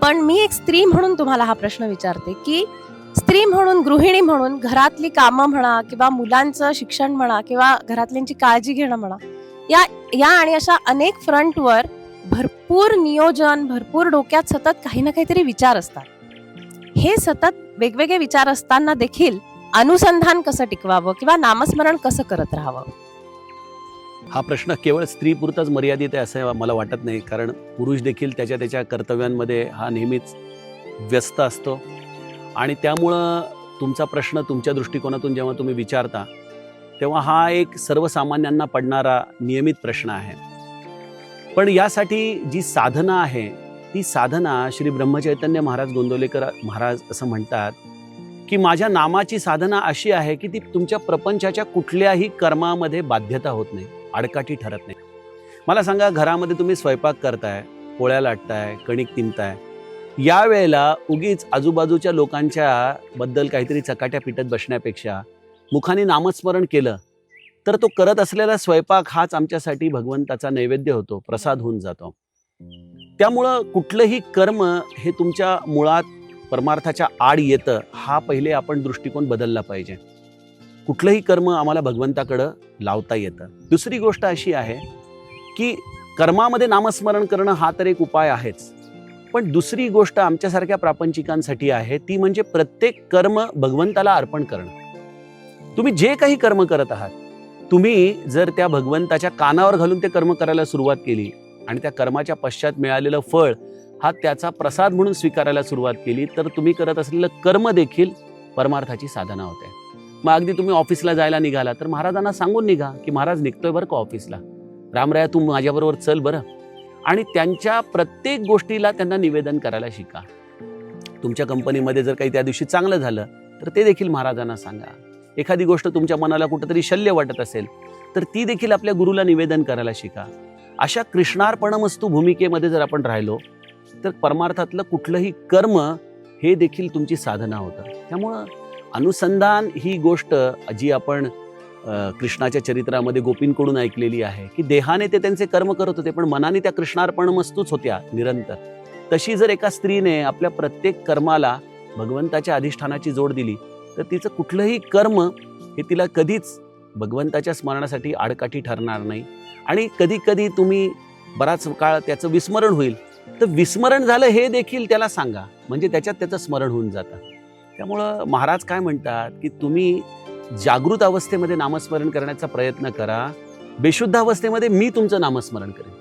पण मी एक स्त्री म्हणून तुम्हाला हा प्रश्न विचारते की स्त्री म्हणून, गृहिणी म्हणून घरातली कामं म्हणा किंवा मुलांचं शिक्षण म्हणा किंवा घरातल्यांची काळजी घेणं म्हणा, या या आणि अशा अनेक फ्रंटवर भरपूर नियोजन, भरपूर डोक्यात सतत काही ना काहीतरी विचार असतात. हे सतत वेगवेगळे विचार असताना देखील अनुसंधान कसं टिकवावं किंवा नामस्मरण कसं करत राहावं? हा प्रश्न केवळ स्त्रीपुरताच मर्यादित आहे असं मला वाटत नाही, कारण पुरुष देखील त्याच्या त्याच्या कर्तव्यांमध्ये हा नेहमीच व्यस्त असतो. आणि त्यामुळं तुमचा प्रश्न तुमच्या दृष्टिकोनातून जेव्हा तुम्ही विचारता तेव्हा हा एक सर्वसामान्यांना पडणारा नियमित प्रश्न आहे. पण यासाठी जी साधना आहे ती साधना श्री ब्रह्मचैतन्य महाराज गोंदवलेकर महाराज असं म्हणतात की माझ्या नामाची साधना अशी आहे की ती तुमच्या प्रपंचाच्या कुठल्याही कर्मामध्ये बाध्यता होत नाही, आडकाठी ठरत नाही. मला सांगा, घरामध्ये तुम्ही स्वयंपाक करताय, पोळ्या लाटताय, कणिक तिंबताय, यावेळेला उगीच आजूबाजूच्या लोकांच्या बद्दल काहीतरी चकाट्या पिटत बसण्यापेक्षा मुखाने नामस्मरण केलं तर तो करत असलेला स्वयंपाक हाच आमच्यासाठी भगवंताचा नैवेद्य होतो, प्रसाद होऊन जातो. त्यामुळं कुठलंही कर्म हे तुमच्या मुळात परमार्थाच्या आड येतं, हा पहिले आपण दृष्टिकोन बदलला पाहिजे. कुठलंही कर्म आम्हाला भगवंताकडं लावता येतं. दुसरी गोष्ट अशी आहे की कर्मामध्ये नामस्मरण करणं हा तर एक उपाय आहेच, पण दुसरी गोष्ट आमच्यासारख्या प्रापंचिकांसाठी आहे ती म्हणजे प्रत्येक कर्म भगवंताला अर्पण करणं. तुम्ही जे काही कर्म करत आहात, तुम्ही जर त्या भगवंताच्या कानावर घालून ते कर्म करायला सुरुवात केली आणि त्या कर्माच्या पश्चात मिळालेलं फळ हा त्याचा प्रसाद म्हणून स्वीकारायला सुरुवात केली तर तुम्ही करत असलेलं कर्म देखील परमार्थाची साधना होते. मग अगदी तुम्ही ऑफिसला जायला निघाला तर महाराजांना सांगून निघा की महाराज निघतोय बरं का ऑफिसला, रामराया तू माझ्याबरोबर चल बरं. आणि त्यांच्या प्रत्येक गोष्टीला त्यांना निवेदन करायला शिका. तुमच्या कंपनीमध्ये जर काही त्या दिवशी चांगलं झालं तर ते देखील महाराजांना सांगा. एखादी गोष्ट तुमच्या मनाला कुठंतरी शल्य वाटत असेल तर ती देखील आपल्या गुरुला निवेदन करायला शिका. अशा कृष्णार्पणमस्तू भूमिकेमध्ये जर आपण राहिलो तर परमार्थातलं कुठलंही कर्म हे देखील तुमची साधना होतं. त्यामुळं अनुसंधान ही गोष्ट जी आपण कृष्णाच्या चरित्रामध्ये गोपींकडून ऐकलेली आहे की देहाने ते त्यांचे कर्म करत होते पण मनाने त्या कृष्णार्पणमस्तूच होत्या निरंतर. तशी जर एका स्त्रीने आपल्या प्रत्येक कर्माला भगवंताच्या अधिष्ठानाची जोड दिली तर तिचं कुठलंही कर्म हे तिला कधीच भगवंताच्या स्मरणासाठी आडकाठी ठरणार नाही. आणि कधी कधी तुम्ही बराच काळ त्याचं विस्मरण होईल तर विस्मरण झालं हे देखील त्याला सांगा, म्हणजे त्याच्यात त्याचं स्मरण होऊन जातं. त्यामुळं महाराज काय म्हणतात की तुम्ही जागृत अवस्थेमध्ये नामस्मरण करण्याचा प्रयत्न करा, बेशुद्ध अवस्थेमध्ये मी तुमचं नामस्मरण करेन.